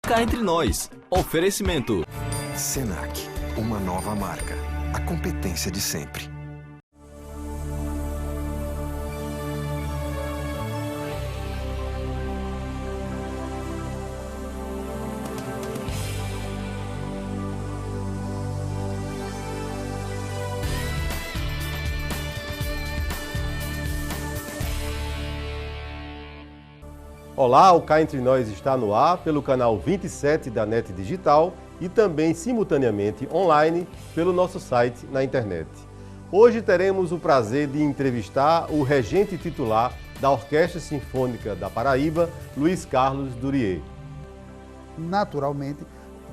Cá entre nós. Oferecimento. Senac, uma nova marca. A competência de sempre. Olá, o Cá Entre Nós está no ar pelo canal 27 da NET Digital e também simultaneamente online pelo nosso site na internet. Hoje teremos o prazer de entrevistar o regente titular da Orquestra Sinfônica da Paraíba, Luiz Carlos Durier. Naturalmente,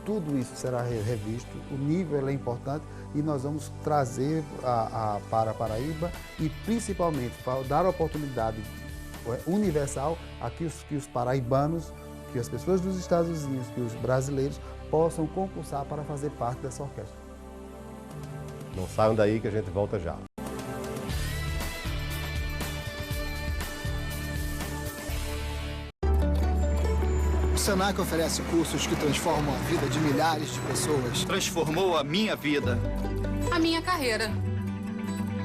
tudo isso será revisto, o nível é importante e nós vamos trazer para a Paraíba e principalmente dar a oportunidade universal a que os paraibanos, que as pessoas dos estados vizinhos, que os brasileiros possam concursar para fazer parte dessa orquestra. Não saiam daí que a gente volta já. O Senac oferece cursos que transformam a vida de milhares de pessoas. Transformou a minha vida. A minha carreira.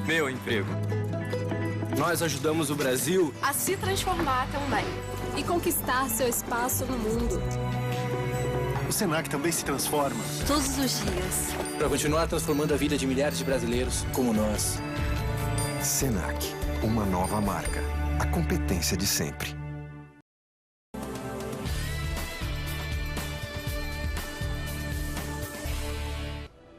Meu emprego. Nós ajudamos o Brasil a se transformar também e conquistar seu espaço no mundo. O Senac também se transforma todos os dias para continuar transformando a vida de milhares de brasileiros como nós. Senac, uma nova marca. A competência de sempre.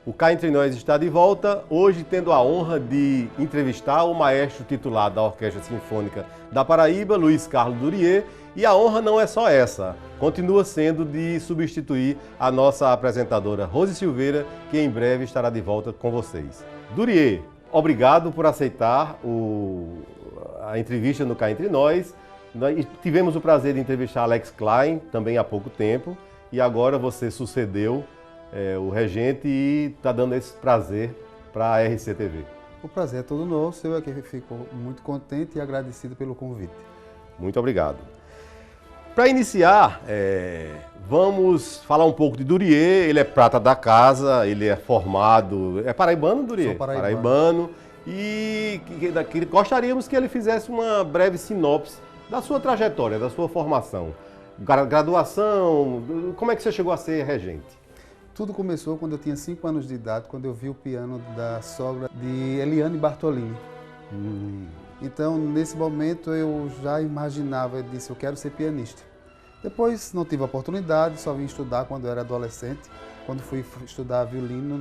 O Cá Entre Nós está de volta, hoje tendo a honra de entrevistar o maestro titular da Orquestra Sinfônica da Paraíba, Luiz Carlos Durier, e a honra não é só essa, continua sendo de substituir a nossa apresentadora Rose Silveira, que em breve estará de volta com vocês. Durier, obrigado por aceitar a entrevista no Cá Entre Nós. Nós tivemos o prazer de entrevistar Alex Klein também há pouco tempo, e agora você sucedeu o regente e está dando esse prazer para a RCTV. O prazer é todo nosso, eu aqui fico muito contente e agradecido pelo convite. Muito obrigado. Para iniciar, vamos falar um pouco de Durier. Ele é prata da casa, ele é formado... É paraibano, Durier? Sou paraibano. E gostaríamos que ele fizesse uma breve sinopse da sua trajetória, da sua formação. Graduação, como é que você chegou a ser regente? Tudo começou quando eu tinha 5 anos de idade, quando eu vi o piano da sogra de Eliane Bartolini. Então, nesse momento, eu já imaginava, eu disse, eu quero ser pianista. Depois, não tive a oportunidade, só vim estudar quando eu era adolescente, quando fui estudar violino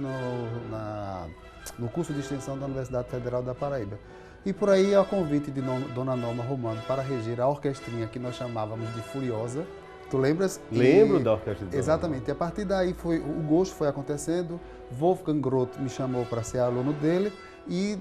no curso de extensão da Universidade Federal da Paraíba. E por aí, a convite de Dona Norma Romano para reger a orquestrinha que nós chamávamos de Furiosa. Tu lembras? Lembro da orquestra. Exatamente. E a partir daí o gosto foi acontecendo. Wolfgang Groth me chamou para ser aluno dele e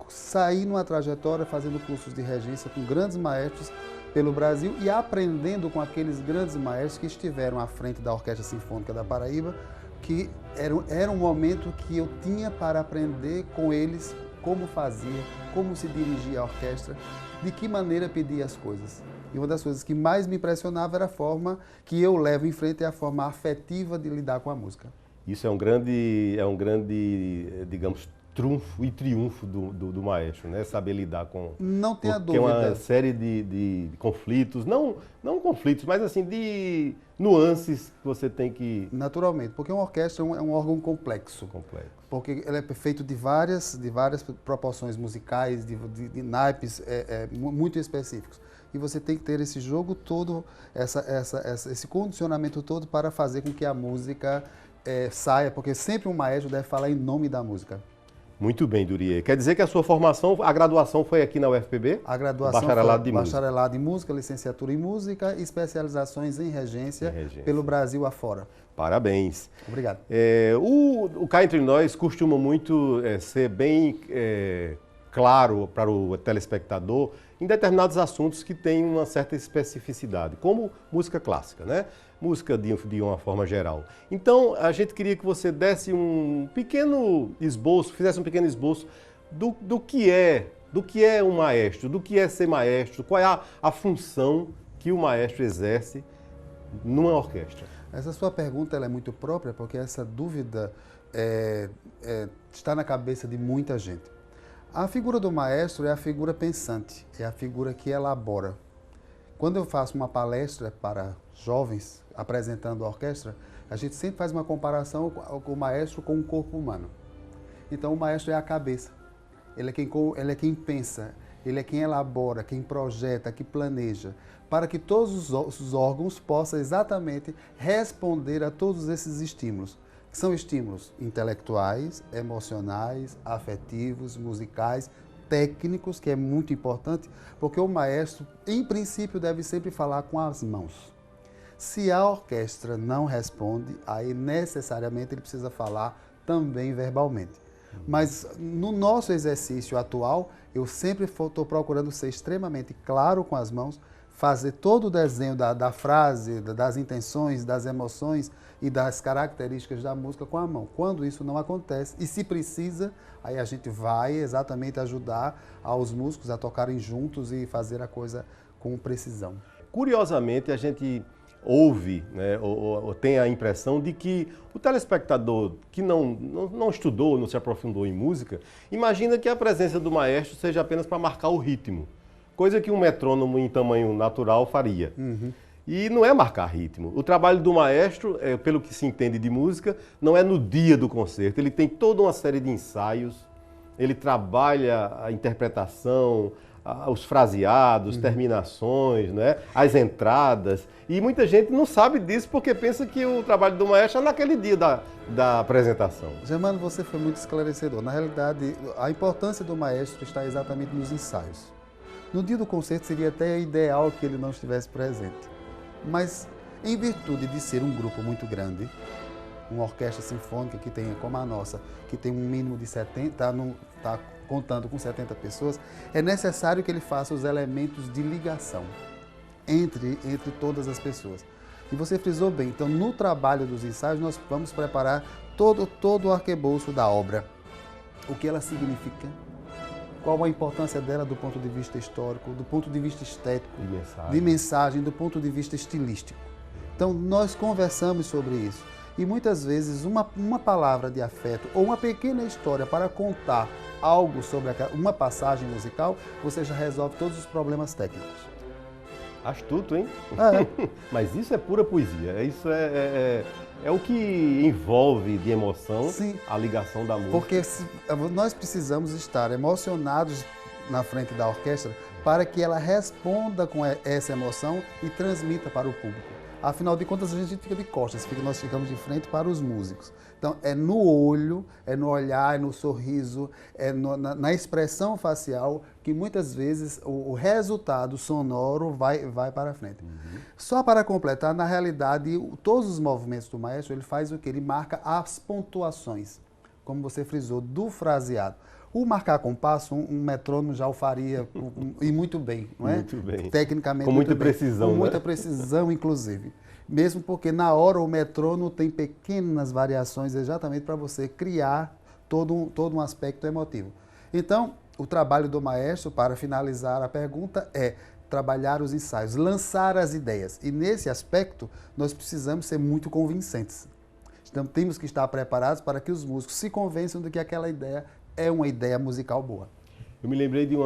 saí numa trajetória fazendo cursos de regência com grandes maestros pelo Brasil e aprendendo com aqueles grandes maestros que estiveram à frente da Orquestra Sinfônica da Paraíba, que era um momento que eu tinha para aprender com eles como fazia, como se dirigia a orquestra, de que maneira pedia as coisas. E uma das coisas que mais me impressionava era a forma que eu levo em frente, é a forma afetiva de lidar com a música. Isso é um grande, digamos, trunfo e triunfo do maestro, né? Saber lidar com... Não tenha dúvida. É uma série de conflitos, não conflitos, mas assim, de nuances que você tem que... Naturalmente, porque uma orquestra é um órgão complexo. Porque ele é feito de várias proporções musicais, de naipes muito específicos. E você tem que ter esse jogo todo, esse condicionamento todo para fazer com que a música saia, porque sempre um maestro deve falar em nome da música. Muito bem, Durier. Quer dizer que a sua formação, a graduação foi aqui na UFPB? A graduação bacharelado foi de música. Bacharelado em música, licenciatura em música e especializações em regência pelo Brasil afora. Parabéns. Obrigado. O Cá Entre Nós costuma muito ser bem claro para o telespectador em determinados assuntos que têm uma certa especificidade, como música clássica, né? Música de uma forma geral. Então, a gente queria que você desse um pequeno esboço, fizesse um pequeno esboço do que é um maestro, do que é ser maestro, qual é a função que o maestro exerce numa orquestra? Essa sua pergunta ela é muito própria, porque essa dúvida está na cabeça de muita gente. A figura do maestro é a figura pensante, é a figura que elabora. Quando eu faço uma palestra para jovens, apresentando a orquestra, a gente sempre faz uma comparação com o maestro com o corpo humano. Então, o maestro é a cabeça, ele é quem pensa, ele é quem elabora, quem projeta, que planeja, para que todos os órgãos possam exatamente responder a todos esses estímulos, que são estímulos intelectuais, emocionais, afetivos, musicais, técnicos, que é muito importante, porque o maestro, em princípio, deve sempre falar com as mãos. Se a orquestra não responde, aí necessariamente ele precisa falar também verbalmente. Mas no nosso exercício atual, eu sempre estou procurando ser extremamente claro com as mãos, fazer todo o desenho da frase, das intenções, das emoções e das características da música com a mão. Quando isso não acontece, e se precisa, aí a gente vai exatamente ajudar aos músicos a tocarem juntos e fazer a coisa com precisão. Curiosamente, a gente ouve, né, ou tem a impressão de que o telespectador que não estudou, não se aprofundou em música, imagina que a presença do maestro seja apenas para marcar o ritmo, coisa que um metrônomo em tamanho natural faria. E não é marcar ritmo. O trabalho do maestro, pelo que se entende de música, não é no dia do concerto. Ele tem toda uma série de ensaios, ele trabalha a interpretação, os fraseados, terminações, né? As entradas. E muita gente não sabe disso porque pensa que o trabalho do maestro é naquele dia da apresentação. Germano, você foi muito esclarecedor. Na realidade, a importância do maestro está exatamente nos ensaios. No dia do concerto seria até ideal que ele não estivesse presente. Mas, em virtude de ser um grupo muito grande, uma orquestra sinfônica que tem, como a nossa, que tem um mínimo de 70, está contando com 70 pessoas, é necessário que ele faça os elementos de ligação entre todas as pessoas. E você frisou bem, então no trabalho dos ensaios nós vamos preparar todo o arcabouço da obra. O que ela significa, qual a importância dela do ponto de vista histórico, do ponto de vista estético, de mensagem, do ponto de vista estilístico. Então nós conversamos sobre isso. E muitas vezes uma palavra de afeto ou uma pequena história para contar algo sobre uma passagem musical, você já resolve todos os problemas técnicos. Astuto, hein? Mas isso é pura poesia. Isso é o que envolve de emoção. Sim. A ligação da música. Porque nós precisamos estar emocionados na frente da orquestra para que ela responda com essa emoção e transmita para o público. Afinal de contas, a gente fica de costas, nós ficamos de frente para os músicos. Então, é no olho, é no olhar, é no sorriso, é na expressão facial que muitas vezes o resultado sonoro vai para frente. Só para completar, na realidade, todos os movimentos do maestro, ele faz o que? Ele marca as pontuações, como você frisou, do fraseado. O marcar compasso, um metrônomo já o faria, e muito bem, não é? Muito bem. Tecnicamente, com muita muito bem. precisão, Com né? muita precisão, inclusive. Mesmo porque na hora o metrônomo tem pequenas variações exatamente para você criar todo um aspecto emotivo. Então, o trabalho do maestro, para finalizar a pergunta, é trabalhar os ensaios, lançar as ideias. E nesse aspecto, nós precisamos ser muito convincentes. Então, temos que estar preparados para que os músicos se convençam de que aquela ideia é uma ideia musical boa. Eu me lembrei de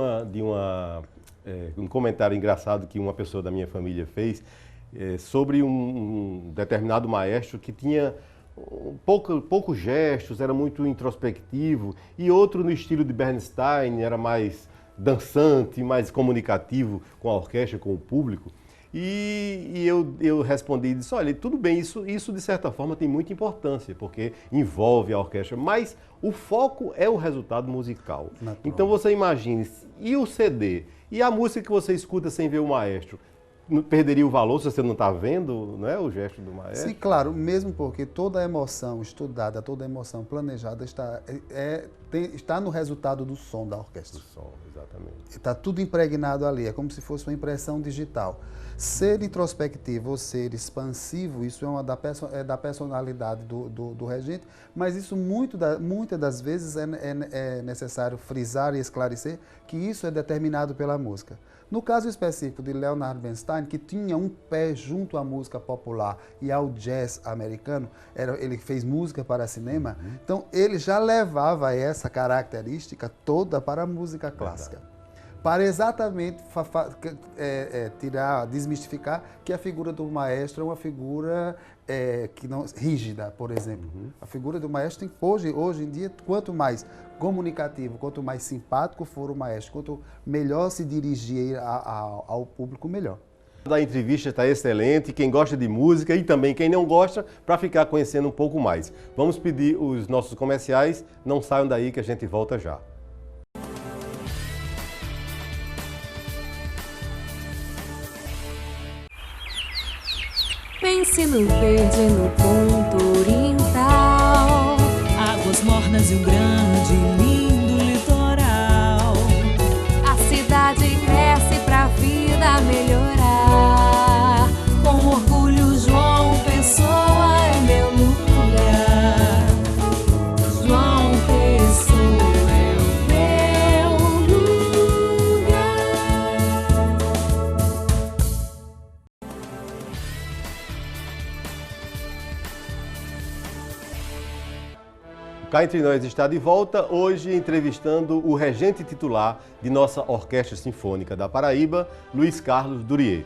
um comentário engraçado que uma pessoa da minha família fez sobre um determinado maestro que tinha poucos gestos, era muito introspectivo, e outro no estilo de Bernstein, era mais dançante, mais comunicativo com a orquestra, com o público. E eu respondi e disse, olha, tudo bem, isso de certa forma tem muita importância, porque envolve a orquestra, mas o foco é o resultado musical. Então você imagine, e o CD, e a música que você escuta sem ver o maestro, perderia o valor se você não está vendo, né, o gesto do maestro? Sim, claro, mesmo porque toda a emoção estudada, toda a emoção planejada está no resultado do som da orquestra. Do som, exatamente. Está tudo impregnado ali, é como se fosse uma impressão digital. Ser introspectivo ou ser expansivo, isso é da personalidade do regente, mas isso muitas das vezes é necessário frisar e esclarecer que isso é determinado pela música. No caso específico de Leonard Bernstein, que tinha um pé junto à música popular e ao jazz americano, ele fez música para cinema, então ele já levava essa característica toda para a música clássica. Para exatamente desmistificar que a figura do maestro é uma figura que não rígida, por exemplo. A figura do maestro tem hoje em dia, quanto mais comunicativo, quanto mais simpático for o maestro, quanto melhor se dirigir ao público, melhor. A entrevista está excelente, quem gosta de música e também quem não gosta, para ficar conhecendo um pouco mais. Vamos pedir os nossos comerciais, não saiam daí que a gente volta já. Pense no verde no ponto oriental. Águas mornas e um grande e lindo litoral. A cidade cresce pra vida melhorar. Com orgulho, João Pessoa é meu lugar. João Pessoa é o meu lugar. Cá Entre Nós está de volta, hoje entrevistando o regente titular de nossa Orquestra Sinfônica da Paraíba, Luiz Carlos Durier.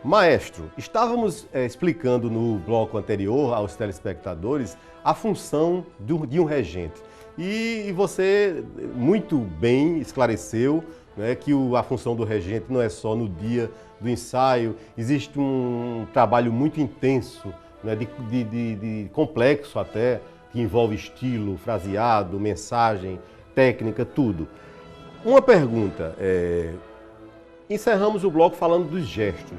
Maestro, estávamos explicando no bloco anterior aos telespectadores a função de um regente. E você muito bem esclareceu, né, que a função do regente não é só no dia do ensaio, existe um trabalho muito intenso, né, de complexo até, que envolve estilo, fraseado, mensagem, técnica, tudo. Uma pergunta, encerramos o bloco falando dos gestos.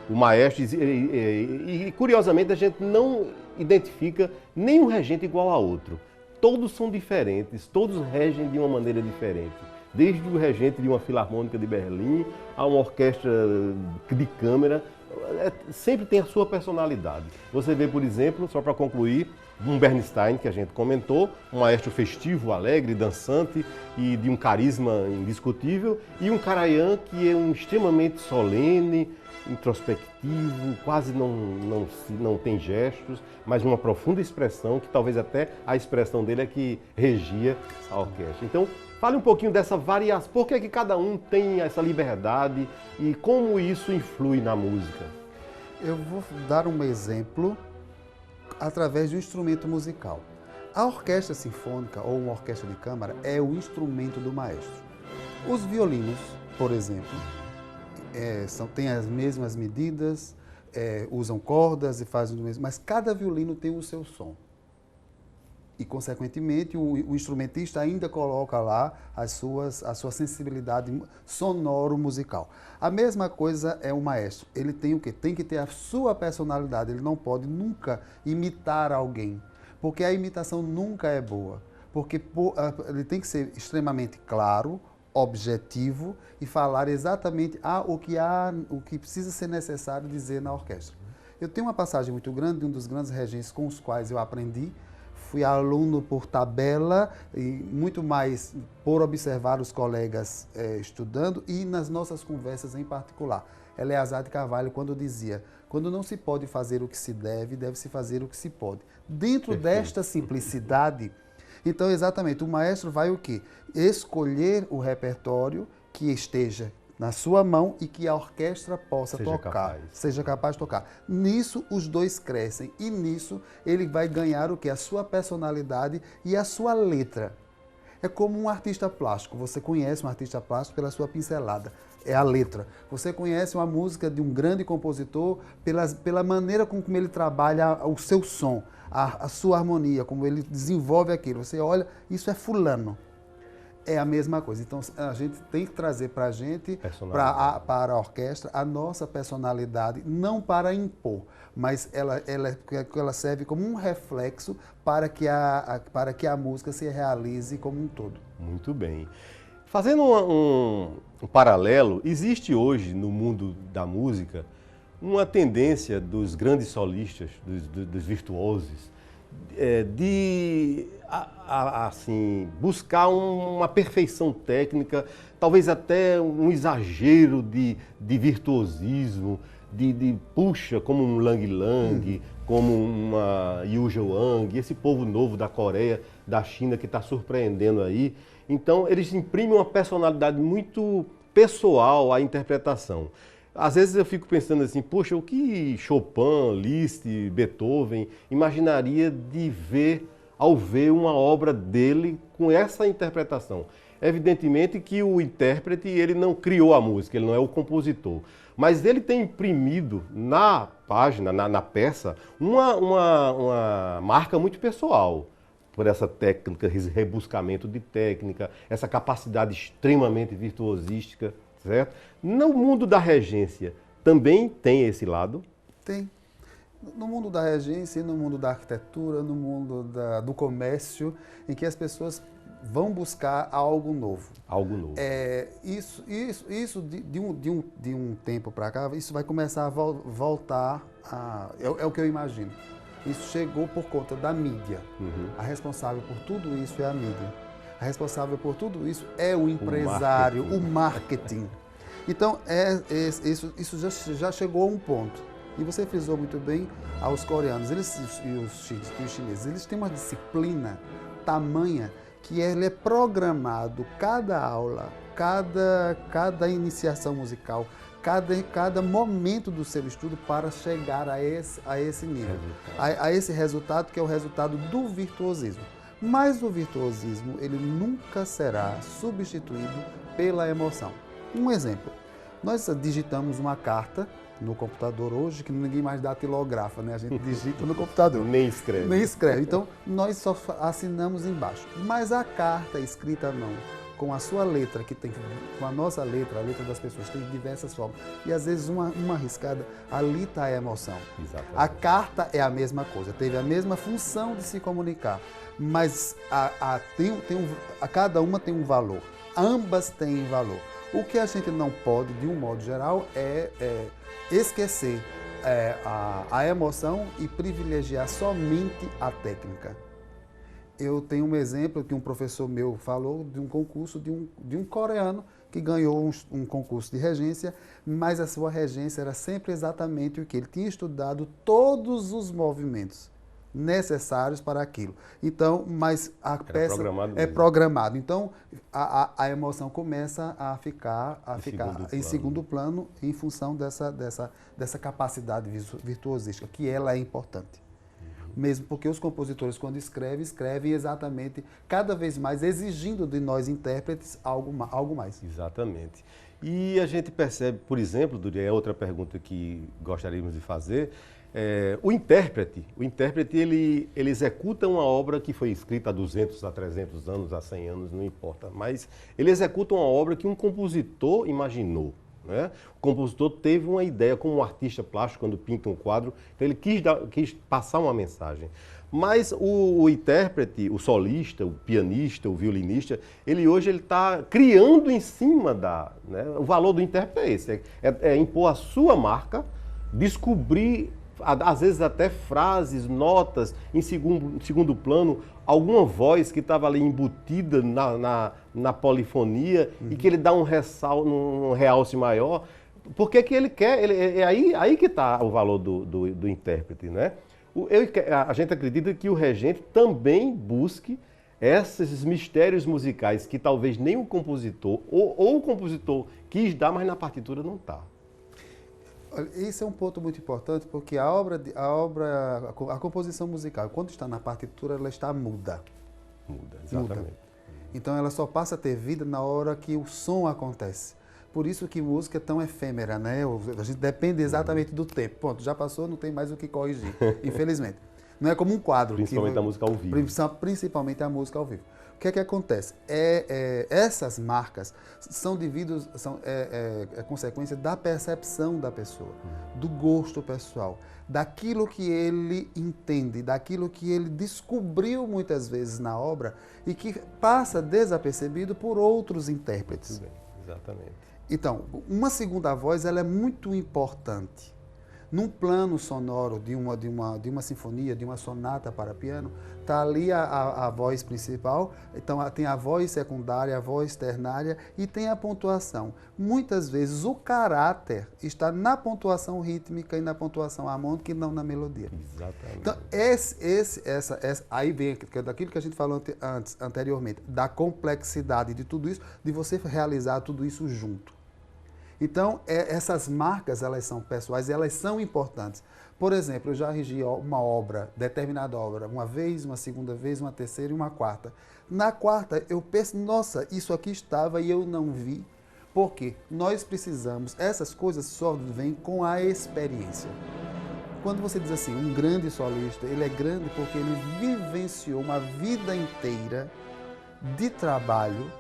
O maestro, e curiosamente a gente não identifica nenhum regente igual a outro. Todos são diferentes, todos regem de uma maneira diferente. Desde o regente de uma filarmônica de Berlim a uma orquestra de câmara, sempre tem a sua personalidade. Você vê, por exemplo, só para concluir, um Bernstein, que a gente comentou, um maestro festivo, alegre, dançante e de um carisma indiscutível, e um Karajan que é extremamente solene, introspectivo, quase não tem gestos, mas uma profunda expressão, que talvez até a expressão dele é que regia a orquestra. Então, fale um pouquinho dessa variação, por que cada um tem essa liberdade e como isso influi na música? Eu vou dar um exemplo através de um instrumento musical. A orquestra sinfônica ou uma orquestra de câmara é o instrumento do maestro. Os violinos, por exemplo, têm as mesmas medidas, usam cordas e fazem o mesmo, mas cada violino tem o seu som. E, consequentemente, o instrumentista ainda coloca lá a sua sensibilidade sonoro-musical. A mesma coisa é o maestro. Ele tem o quê? Tem que ter a sua personalidade. Ele não pode nunca imitar alguém, porque a imitação nunca é boa. Porque ele tem que ser extremamente claro, objetivo e falar exatamente o que precisa ser necessário dizer na orquestra. Eu tenho uma passagem muito grande de um dos grandes regentes com os quais eu aprendi. Fui aluno por tabela e muito mais por observar os colegas estudando e nas nossas conversas em particular. Eleazar de Carvalho, quando dizia, quando não se pode fazer o que se deve, deve-se fazer o que se pode. Dentro desta simplicidade, então exatamente, o maestro vai o quê? Escolher o repertório que esteja na sua mão e que a orquestra possa seja capaz de tocar. Nisso os dois crescem e nisso ele vai ganhar o quê? A sua personalidade e a sua letra. É como um artista plástico, você conhece um artista plástico pela sua pincelada, é a letra. Você conhece uma música de um grande compositor pela maneira como ele trabalha o seu som, a sua harmonia, como ele desenvolve aquilo. Você olha, isso é fulano. É a mesma coisa. Então, a gente tem que trazer para a gente, para a orquestra, a nossa personalidade, não para impor, mas ela serve como um reflexo para que a música se realize como um todo. Muito bem. Fazendo um paralelo, existe hoje no mundo da música uma tendência dos grandes solistas, dos virtuosos, assim, buscar uma perfeição técnica, talvez até um exagero de virtuosismo, puxa, como um Lang Lang, como uma Yu Zhuang, esse povo novo da Coreia, da China, que está surpreendendo aí. Então, eles imprimem uma personalidade muito pessoal à interpretação. Às vezes eu fico pensando assim, poxa, o que Chopin, Liszt, Beethoven imaginaria de ver, ao ver uma obra dele com essa interpretação? Evidentemente que o intérprete, ele não criou a música, ele não é o compositor. Mas ele tem imprimido na página, na peça, uma marca muito pessoal. Por essa técnica, esse rebuscamento de técnica, essa capacidade extremamente virtuosística, certo? No mundo da regência, também tem esse lado? Tem. No mundo da regência, no mundo da arquitetura, no mundo do comércio, em que as pessoas vão buscar algo novo. Algo novo. Isso de um tempo para cá, isso vai começar a voltar é o que eu imagino. Isso chegou por conta da mídia. A responsável por tudo isso é a mídia. A responsável por tudo isso é o empresário, o marketing. Então, isso já chegou a um ponto. E você frisou muito bem aos coreanos e os chineses. Eles têm uma disciplina tamanha que ele é programado, cada aula, cada iniciação musical, cada momento do seu estudo para chegar a esse nível, a esse resultado que é o resultado do virtuosismo. Mas o virtuosismo, ele nunca será substituído pela emoção. Um exemplo, nós digitamos uma carta no computador hoje, que ninguém mais datilografa, né? A gente digita no computador. Nem escreve. Nem escreve. Então, nós só assinamos embaixo. Mas a carta escrita à mão, com a sua letra, com a nossa letra, a letra das pessoas, tem diversas formas. E às vezes uma riscada, ali está a emoção. Exatamente. A carta é a mesma coisa, teve a mesma função de se comunicar, mas cada uma tem um valor, ambas têm valor. O que a gente não pode, de um modo geral, é esquecer a emoção e privilegiar somente a técnica. Eu tenho um exemplo que um professor meu falou de um concurso de um coreano que ganhou um concurso de regência, mas a sua regência era sempre exatamente o que ele tinha estudado, todos os movimentos necessários para aquilo. Então, mas a peça é programado. Então, a emoção começa a ficar em segundo plano em função dessa capacidade virtuosística, que ela é importante. Mesmo porque os compositores, quando escrevem exatamente, cada vez mais exigindo de nós intérpretes algo mais. Exatamente. E a gente percebe, por exemplo, Duri, é outra pergunta que gostaríamos de fazer, o intérprete ele executa uma obra que foi escrita há 200, a 300 anos, há 100 anos, não importa, mas ele executa uma obra que um compositor imaginou. Né? O compositor teve uma ideia, como um artista plástico, quando pinta um quadro, então ele quis passar uma mensagem. Mas o intérprete, o solista, o pianista, o violinista, ele hoje está criando em cima o valor do intérprete é esse, é impor a sua marca, descobrir, às vezes até frases, notas em segundo plano, alguma voz que estava ali embutida na polifonia e que ele dá um realce maior. Por que ele quer? É aí que está o valor do intérprete, né? A gente acredita que o regente também busque esses mistérios musicais que talvez nem o compositor ou o compositor quis dar, mas na partitura não está. Esse é um ponto muito importante, porque a composição musical, quando está na partitura, ela está muda. Muda, exatamente. Muda. Então ela só passa a ter vida na hora que o som acontece. Por isso que música é tão efêmera, né? A gente depende exatamente do tempo. Ponto, já passou, não tem mais o que corrigir, infelizmente. Não é como um quadro. Principalmente a música ao vivo. Principalmente a música ao vivo. O que é que acontece? Essas marcas são consequência da percepção da pessoa, do gosto pessoal, daquilo que ele entende, daquilo que ele descobriu muitas vezes na obra e que passa desapercebido por outros intérpretes. Exatamente. Então, uma segunda voz ela é muito importante. Num plano sonoro de uma sinfonia, de uma sonata para piano, está ali a voz principal, então tem a voz secundária, a voz ternária e tem a pontuação. Muitas vezes o caráter está na pontuação rítmica e na pontuação harmônica e não na melodia. Exatamente. Então, aí vem daquilo que a gente falou anteriormente, da complexidade de tudo isso, de você realizar tudo isso junto. Então, essas marcas, elas são pessoais, elas são importantes. Por exemplo, eu já regi uma obra, determinada obra, uma vez, uma segunda vez, uma terceira e uma quarta. Na quarta, eu penso, nossa, isso aqui estava e eu não vi. Por quê? Nós precisamos, essas coisas só vêm com a experiência. Quando você diz assim, um grande solista, ele é grande porque ele vivenciou uma vida inteira de trabalho,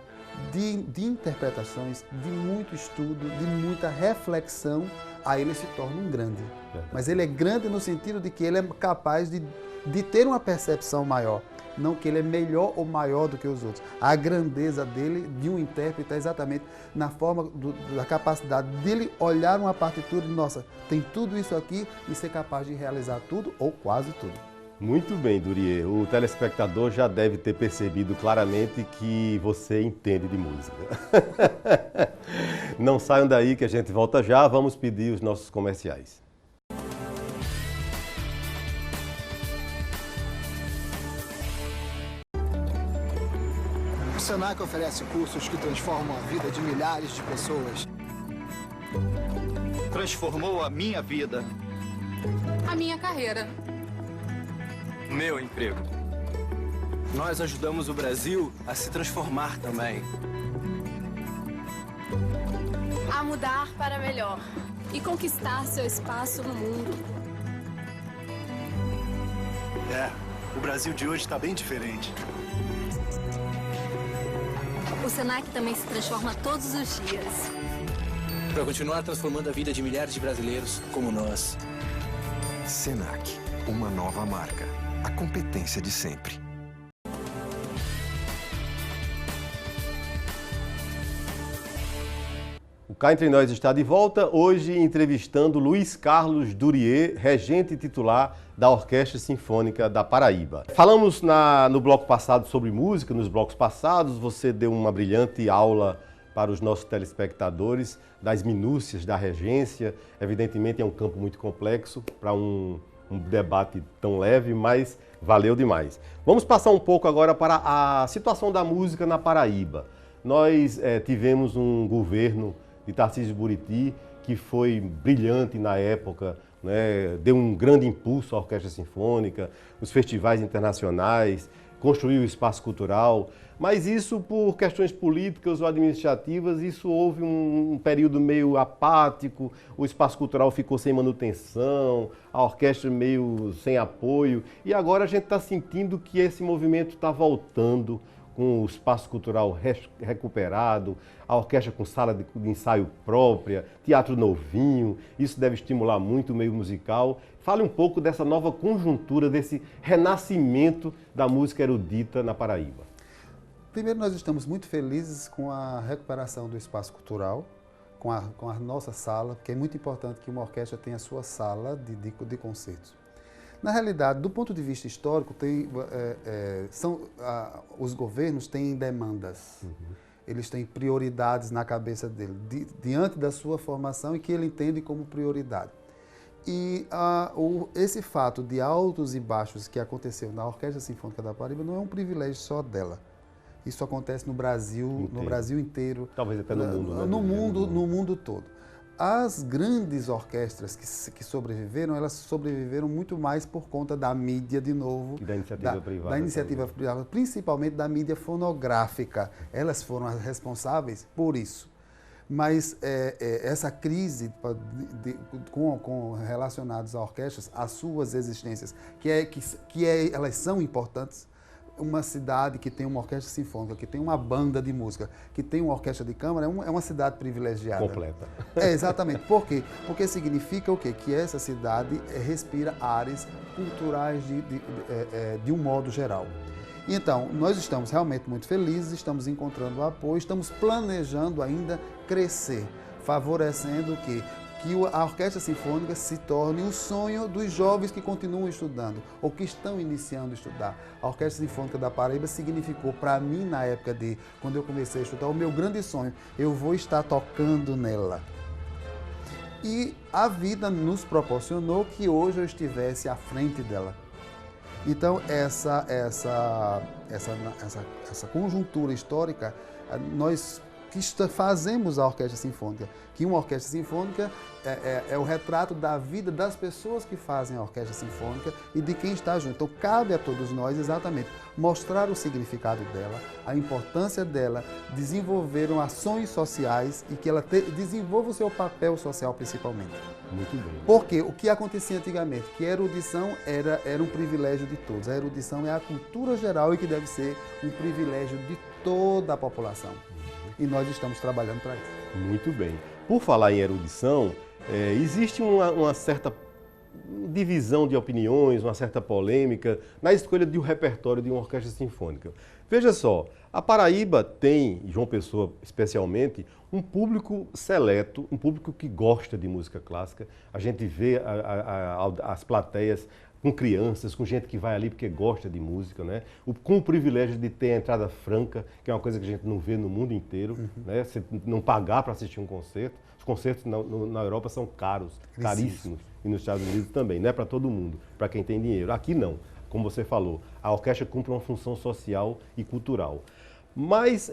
de interpretações, de muito estudo, de muita reflexão, aí ele se torna um grande. Mas ele é grande no sentido de que ele é capaz de ter uma percepção maior, não que ele é melhor ou maior do que os outros. A grandeza dele, de um intérprete, é exatamente na forma da capacidade dele olhar uma partitura e, nossa, tem tudo isso aqui e ser capaz de realizar tudo ou quase tudo. Muito bem, Durier. O telespectador já deve ter percebido claramente que você entende de música. Não saiam daí que a gente volta já. Vamos pedir os nossos comerciais. O Senac oferece cursos que transformam a vida de milhares de pessoas. Transformou a minha vida. A minha carreira. Meu emprego. Nós ajudamos o Brasil a se transformar também. A mudar para melhor. E conquistar seu espaço no mundo. O Brasil de hoje está bem diferente. O Senac também se transforma todos os dias. Para continuar transformando a vida de milhares de brasileiros como nós. Senac, uma nova marca. A competência de sempre. O Cá Entre Nós está de volta, hoje entrevistando Luiz Carlos Durier, regente titular da Orquestra Sinfônica da Paraíba. Falamos no bloco passado sobre música, nos blocos passados você deu uma brilhante aula para os nossos telespectadores das minúcias da regência. Evidentemente é um campo muito complexo para um debate tão leve, mas valeu demais. Vamos passar um pouco agora para a situação da música na Paraíba. Nós tivemos um governo de Tarcísio Buriti que foi brilhante na época, né? Deu um grande impulso à Orquestra Sinfônica, os festivais internacionais, construiu o espaço cultural, mas isso por questões políticas ou administrativas, isso houve um período meio apático, o espaço cultural ficou sem manutenção, a orquestra meio sem apoio, e agora a gente está sentindo que esse movimento está voltando, com o espaço cultural recuperado, a orquestra com sala de ensaio própria, teatro novinho, isso deve estimular muito o meio musical. Fale um pouco dessa nova conjuntura, desse renascimento da música erudita na Paraíba. Primeiro, nós estamos muito felizes com a recuperação do espaço cultural, com a nossa sala, porque é muito importante que uma orquestra tenha a sua sala de concertos. Na realidade, do ponto de vista histórico, os governos têm demandas. Eles têm prioridades na cabeça dele, diante da sua formação e que ele entende como prioridade. E esse fato de altos e baixos que aconteceu na Orquestra Sinfônica da Paraíba não é um privilégio só dela. Isso acontece no Brasil inteiro. Talvez até no mundo, né? No mundo todo. As grandes orquestras que sobreviveram, elas sobreviveram muito mais por conta da mídia, de novo. E da iniciativa privada. Da iniciativa privada, principalmente da mídia fonográfica. Elas foram as responsáveis por isso. Mas essa crise relacionadas a orquestras, as suas existências, elas são importantes. Uma cidade que tem uma orquestra sinfônica, que tem uma banda de música, que tem uma orquestra de câmara, é uma cidade privilegiada. Completa. Exatamente. Por quê? Porque significa o quê? Que essa cidade respira áreas culturais de um modo geral. Então, nós estamos realmente muito felizes, estamos encontrando apoio, estamos planejando ainda crescer, favorecendo o quê? que a Orquestra Sinfônica se torne o sonho dos jovens que continuam estudando ou que estão iniciando a estudar. A Orquestra Sinfônica da Paraíba significou para mim, na época de quando eu comecei a estudar, o meu grande sonho. Eu vou estar tocando nela. E a vida nos proporcionou que hoje eu estivesse à frente dela. Então, essa conjuntura histórica, nós que fazemos a Orquestra Sinfônica, que uma Orquestra Sinfônica é o retrato da vida das pessoas que fazem a Orquestra Sinfônica e de quem está junto. Então, cabe a todos nós, exatamente, mostrar o significado dela, a importância dela, desenvolver ações sociais e que ela desenvolva o seu papel social, principalmente. Muito bem. Porque o que acontecia antigamente, que a erudição era um privilégio de todos. A erudição é a cultura geral e que deve ser um privilégio de toda a população. E nós estamos trabalhando para isso. Muito bem. Por falar em erudição, existe uma certa divisão de opiniões, uma certa polêmica na escolha de um repertório de uma orquestra sinfônica. Veja só, a Paraíba tem, João Pessoa especialmente, um público seleto, um público que gosta de música clássica. A gente vê as plateias com crianças, com gente que vai ali porque gosta de música, né? Com o privilégio de ter a entrada franca, que é uma coisa que a gente não vê no mundo inteiro, né? Você não pagar para assistir um concerto. Os concertos na Europa são caros, caríssimos, e nos Estados Unidos também, não é para todo mundo, para quem tem dinheiro. Aqui não, como você falou, a orquestra cumpre uma função social e cultural. Mas,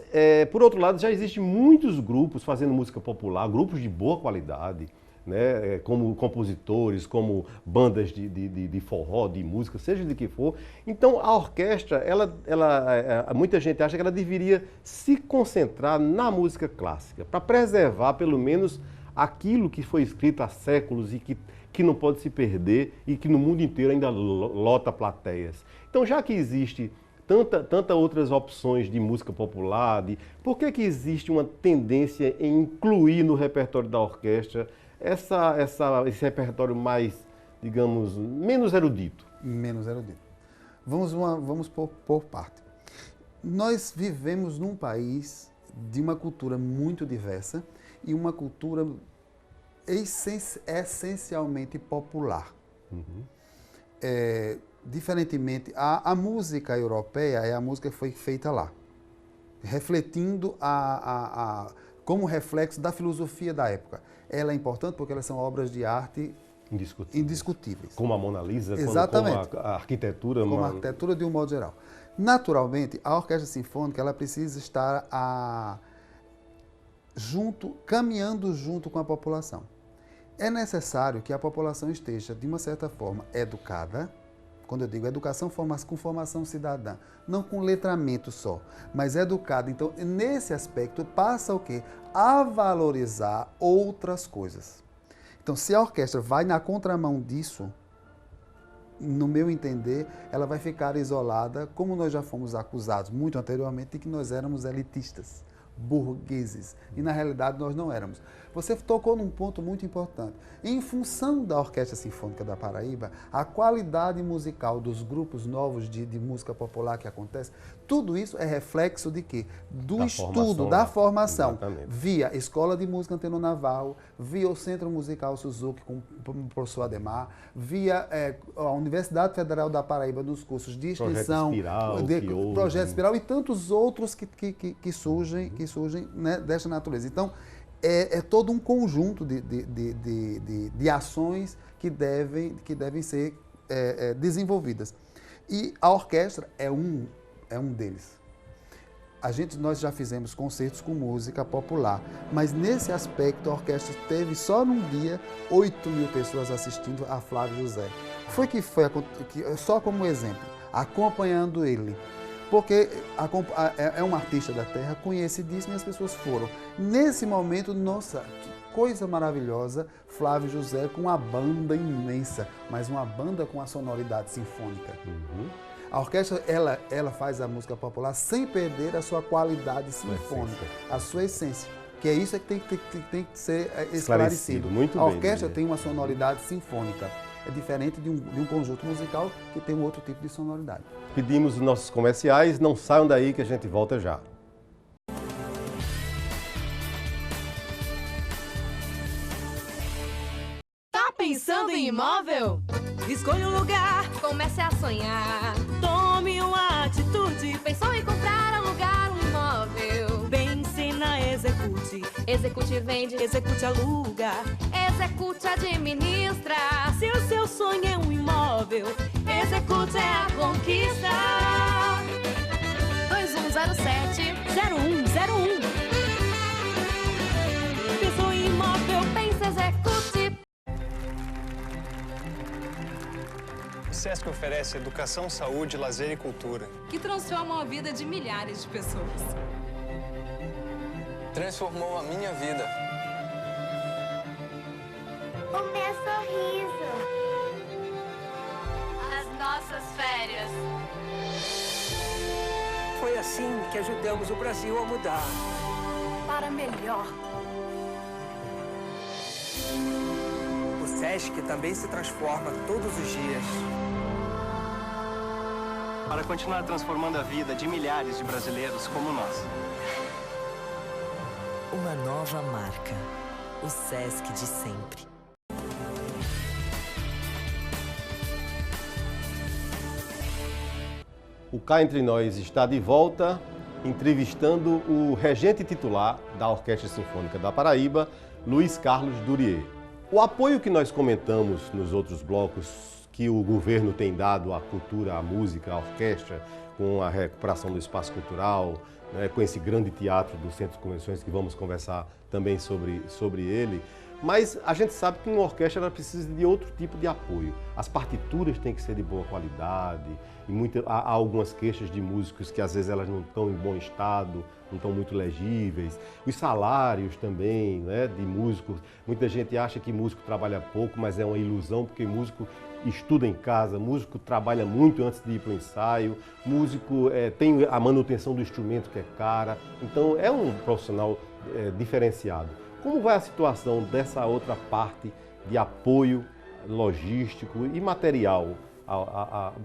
por outro lado, já existem muitos grupos fazendo música popular, grupos de boa qualidade, né, como compositores, como bandas de forró, de música, seja de que for. Então, a orquestra, muita gente acha que ela deveria se concentrar na música clássica, para preservar, pelo menos, aquilo que foi escrito há séculos e que não pode se perder e que no mundo inteiro ainda lota plateias. Então, já que existe tantas outras opções de música popular, por que existe uma tendência em incluir no repertório da orquestra esse repertório mais, digamos, menos erudito? Menos erudito. Vamos por parte. Nós vivemos num país de uma cultura muito diversa e uma cultura essencialmente popular. Diferentemente, a música europeia é a música que foi feita lá, refletindo como reflexo da filosofia da época. Ela é importante porque elas são obras de arte indiscutíveis. Como a Mona Lisa, exatamente. Como a arquitetura. Como a arquitetura de um modo geral. Naturalmente, a orquestra sinfônica ela precisa estar caminhando junto com a população. É necessário que a população esteja, de uma certa forma, educada. Quando eu digo educação, com formação cidadã, não com letramento só, mas educada. Então, nesse aspecto, passa o quê? A valorizar outras coisas. Então, se a orquestra vai na contramão disso, no meu entender, ela vai ficar isolada, como nós já fomos acusados muito anteriormente de que nós éramos elitistas, burgueses, e na realidade nós não éramos. Você tocou num ponto muito importante. Em função da Orquestra Sinfônica da Paraíba, a qualidade musical dos grupos novos de música popular que acontece, tudo isso é reflexo de quê? Do estudo, da formação. Exatamente. Via Escola de Música Antônio Naval, via o Centro Musical Suzuki com o professor Ademar, via a Universidade Federal da Paraíba nos cursos de inscrição, Projeto Espiral e tantos outros que surgem né, desta natureza. Então, é todo um conjunto de ações que devem ser desenvolvidas. E a orquestra é um deles. Nós já fizemos concertos com música popular, mas nesse aspecto a orquestra teve só num dia 8.000 pessoas assistindo a Flávio José. Só como exemplo, acompanhando ele. Porque é um artista da terra, conhecidíssimo, e as pessoas foram. Nesse momento, nossa, que coisa maravilhosa, Flávio José com uma banda imensa, mas uma banda com a sonoridade sinfônica. A orquestra, ela faz a música popular sem perder a sua qualidade sinfônica, a sua essência. Que é isso que tem que ser esclarecido. Muito a orquestra tem uma sonoridade sinfônica. É diferente de um conjunto musical que tem um outro tipo de sonoridade. Pedimos os nossos comerciais, não saiam daí que a gente volta já. imóvel? Escolha um lugar, Comece a sonhar. tome uma atitude. Pensou em comprar, alugar um imóvel? Pense na Execute. Execute, vende. Execute, aluga. Execute, administra. Se o seu sonho é um imóvel, Execute é a conquista. 2107 0101. Pensou em imóvel, Pense, execute. O SESC oferece educação, saúde, lazer e cultura. que transformam a vida de milhares de pessoas. Transformou a minha vida. O meu sorriso. As nossas férias. Foi assim que ajudamos o Brasil a mudar. Para melhor. O SESC também se transforma todos os dias. Para continuar transformando a vida de milhares de brasileiros como nós. Uma nova marca. O SESC de sempre. O Cá Entre Nós está de volta, entrevistando o regente titular da Orquestra Sinfônica da Paraíba, Luiz Carlos Durier. O apoio que nós comentamos nos outros blocos, que o governo tem dado à cultura, à música, à orquestra, com a recuperação do espaço cultural, né, com esse grande teatro do Centro de Convenções, que vamos conversar também sobre ele. Mas a gente sabe que uma orquestra ela precisa de outro tipo de apoio. As partituras têm que ser de boa qualidade, e há algumas queixas de músicos que às vezes elas não estão em bom estado, não estão muito legíveis. Os salários também, né, de músicos. Muita gente acha que músico trabalha pouco, mas é uma ilusão, porque músico estuda em casa, músico trabalha muito antes de ir para o ensaio, músico tem a manutenção do instrumento que é cara. Então é um profissional diferenciado. Como vai a situação dessa outra parte de apoio logístico e material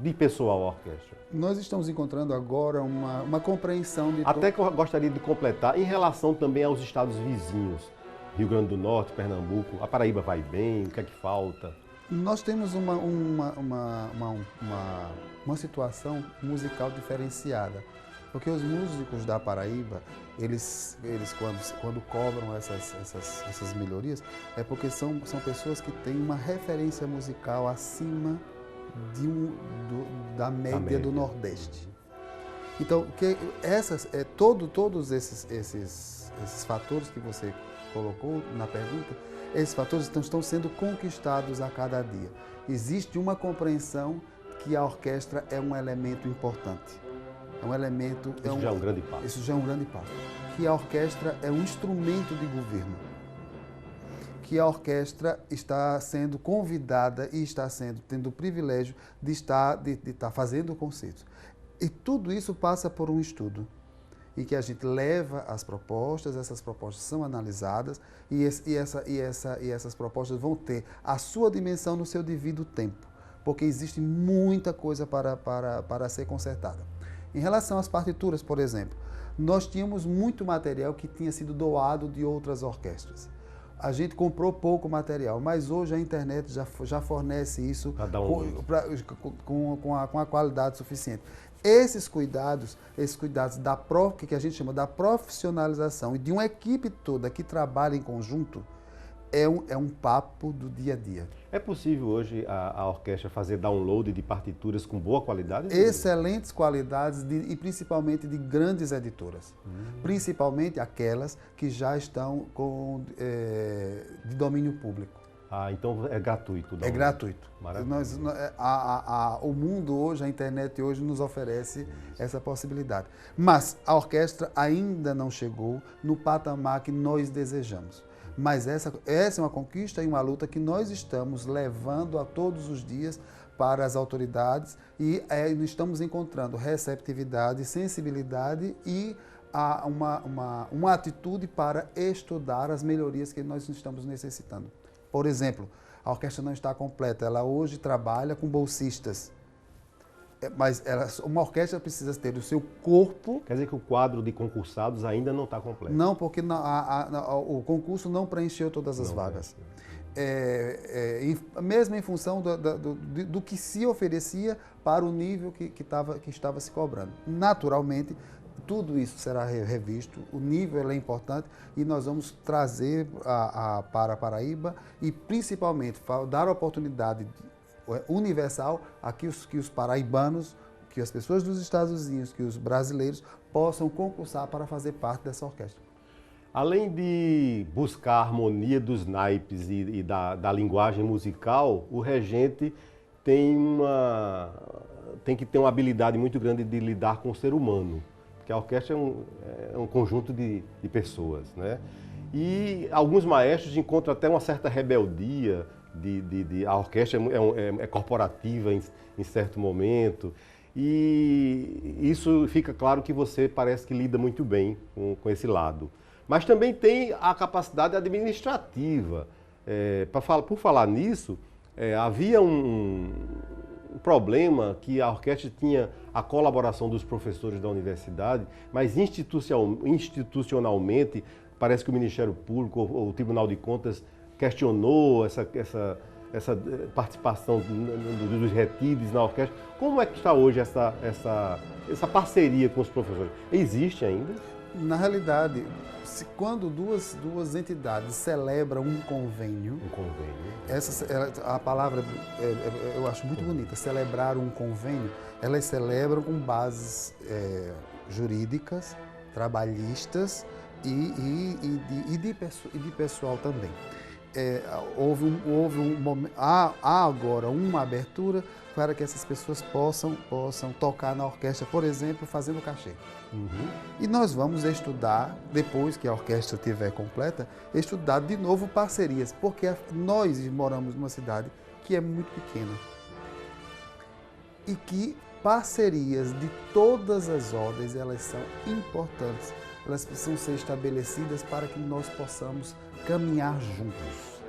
de pessoal à orquestra? Nós estamos encontrando agora uma compreensão de... Até que eu gostaria de completar, em relação também aos estados vizinhos, Rio Grande do Norte, Pernambuco, a Paraíba vai bem, o que é que falta? Nós temos uma situação musical diferenciada, porque os músicos da Paraíba, eles quando cobram essas melhorias, é porque são pessoas que têm uma referência musical acima da média do Nordeste. Então, todos esses fatores que você colocou na pergunta, esses fatores estão sendo conquistados a cada dia. Existe uma compreensão que a orquestra é um elemento importante. É um elemento... Isso já é um grande passo. Isso já é um grande passo. Que a orquestra é um instrumento de governo. Que a orquestra está sendo convidada e está tendo o privilégio de estar fazendo concertos. E tudo isso passa por um estudo. E que a gente leva as propostas, essas propostas são analisadas e essas propostas vão ter a sua dimensão no seu devido tempo, porque existe muita coisa para ser consertada. Em relação às partituras, por exemplo, nós tínhamos muito material que tinha sido doado de outras orquestras. A gente comprou pouco material, mas hoje a internet já fornece isso com a qualidade suficiente. Esses cuidados que a gente chama da profissionalização e de uma equipe toda que trabalha em conjunto, é um papo do dia a dia. É possível hoje a orquestra fazer download de partituras com boa qualidade? Excelentes qualidades e principalmente de grandes editoras. Principalmente aquelas que já estão de domínio público. Ah, então é gratuito. É gratuito. O mundo hoje, a internet hoje nos oferece essa possibilidade. Mas a orquestra ainda não chegou no patamar que nós desejamos. Mas essa é uma conquista e uma luta que nós estamos levando a todos os dias para as autoridades e estamos encontrando receptividade, sensibilidade e uma atitude para estudar as melhorias que nós estamos necessitando. Por exemplo, a orquestra não está completa, ela hoje trabalha com bolsistas. Mas uma orquestra precisa ter o seu corpo... Quer dizer que o quadro de concursados ainda não está completo? Não, porque o concurso não preencheu todas as vagas. mesmo em função do que se oferecia para o nível que estava se cobrando. Naturalmente, tudo isso será revisto, o nível é importante e nós vamos trazer para a Paraíba e principalmente dar oportunidade universal a que os paraibanos, que as pessoas dos Estados Unidos, que os brasileiros possam concursar para fazer parte dessa orquestra. Além de buscar a harmonia dos naipes e da linguagem musical, o regente tem que ter uma habilidade muito grande de lidar com o ser humano. Porque a orquestra é um conjunto de pessoas, né? E alguns maestros encontram até uma certa rebeldia, a orquestra é corporativa em certo momento, e isso fica claro que você parece que lida muito bem com esse lado. Mas também tem a capacidade administrativa. Por falar nisso, havia um problema que a orquestra tinha a colaboração dos professores da universidade, mas institucionalmente parece que o Ministério Público ou o Tribunal de Contas questionou essa participação dos retides na orquestra. Como é que está hoje essa parceria com os professores? Existe ainda? Na realidade, quando duas entidades celebram um convênio, a palavra eu acho muito bonita, celebrar um convênio, elas celebram com bases jurídicas, trabalhistas e de pessoal também. Há agora uma abertura para que essas pessoas possam tocar na orquestra, por exemplo, fazendo cachê. E nós vamos estudar, depois que a orquestra estiver completa, estudar de novo parcerias, porque nós moramos numa cidade que é muito pequena e que parcerias de todas as ordens, elas são importantes. Elas precisam ser estabelecidas para que nós possamos caminhar juntos.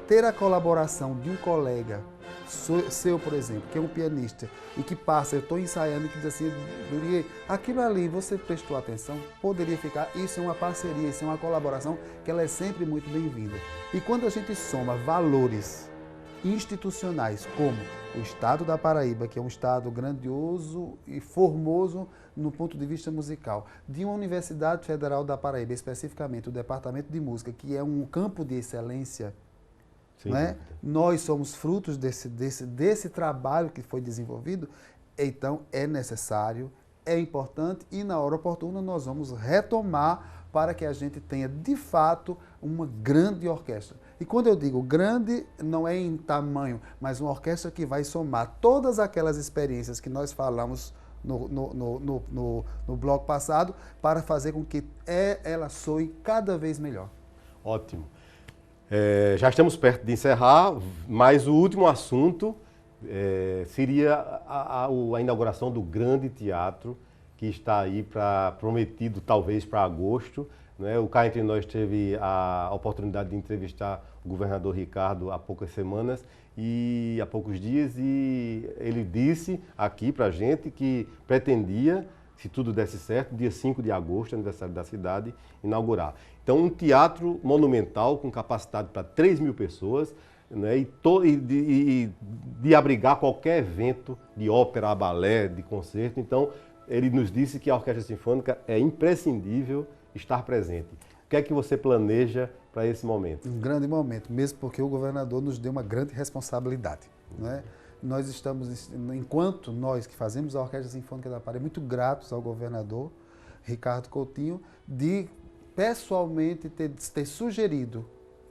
Ter a colaboração de um colega seu, por exemplo, que é um pianista e que passa, eu estou ensaiando e que diz assim, Durier, aquilo ali você prestou atenção, poderia ficar, isso é uma parceria, isso é uma colaboração que ela é sempre muito bem-vinda. E quando a gente soma valores institucionais como o Estado da Paraíba, que é um estado grandioso e formoso no ponto de vista musical, de uma Universidade Federal da Paraíba, especificamente o Departamento de Música, que é um campo de excelência, né? Nós somos frutos desse trabalho que foi desenvolvido, então é necessário, é importante e na hora oportuna nós vamos retomar para que a gente tenha de fato uma grande orquestra. E quando eu digo grande, não é em tamanho, mas uma orquestra que vai somar todas aquelas experiências que nós falamos no bloco passado para fazer com que ela soe cada vez melhor. Ótimo. Já estamos perto de encerrar, mas o último assunto seria a inauguração do grande teatro que está aí prometido talvez para agosto. Né? O Cá Entre Nós teve a oportunidade de entrevistar o governador Ricardo há poucas semanas e há poucos dias, e ele disse aqui para a gente que pretendia, se tudo desse certo, dia 5 de agosto, aniversário da cidade, inaugurar. Então, um teatro monumental com capacidade para 3.000 pessoas, né, e de abrigar qualquer evento de ópera, balé, de concerto. Então, ele nos disse que a Orquestra Sinfônica é imprescindível estar presente. O que é que você planeja para esse momento? Um grande momento, mesmo porque o governador nos deu uma grande responsabilidade, né? Nós estamos, enquanto nós que fazemos a Orquestra Sinfônica da Paraíba, muito gratos ao governador Ricardo Coutinho de pessoalmente ter sugerido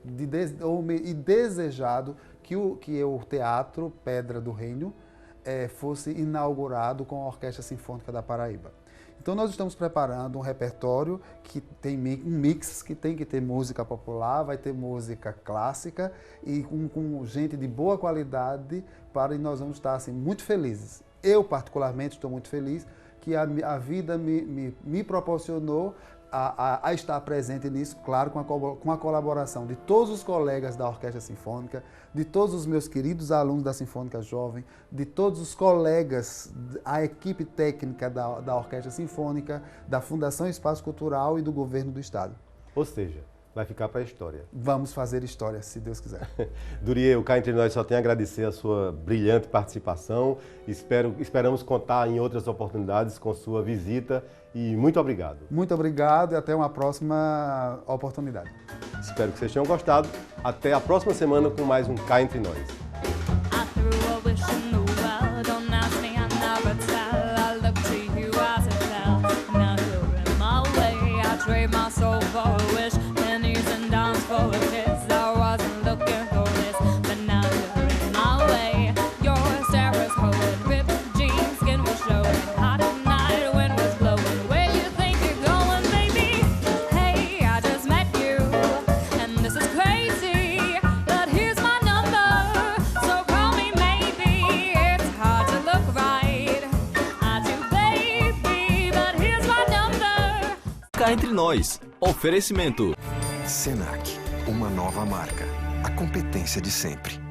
e desejado que o Teatro Pedra do Reino fosse inaugurado com a Orquestra Sinfônica da Paraíba. Então nós estamos preparando um repertório que tem um mix, que tem que ter música popular, vai ter música clássica e com gente de boa qualidade, e nós vamos estar assim, muito felizes. Eu particularmente estou muito feliz que a vida me proporcionou a estar presente nisso, claro, com a colaboração de todos os colegas da Orquestra Sinfônica, de todos os meus queridos alunos da Sinfônica Jovem, de todos os colegas, a equipe técnica da Orquestra Sinfônica, da Fundação Espaço Cultural e do Governo do Estado. Ou seja, vai ficar para a história. Vamos fazer história, se Deus quiser. Duryea, o Cá Entre Nós só tem a agradecer a sua brilhante participação. Esperamos contar em outras oportunidades com sua visita e muito obrigado. Muito obrigado e até uma próxima oportunidade. Espero que vocês tenham gostado. Até a próxima semana com mais um Cá Entre Nós. Cá Entre Nós. Oferecimento. Senac, uma nova marca. A competência de sempre.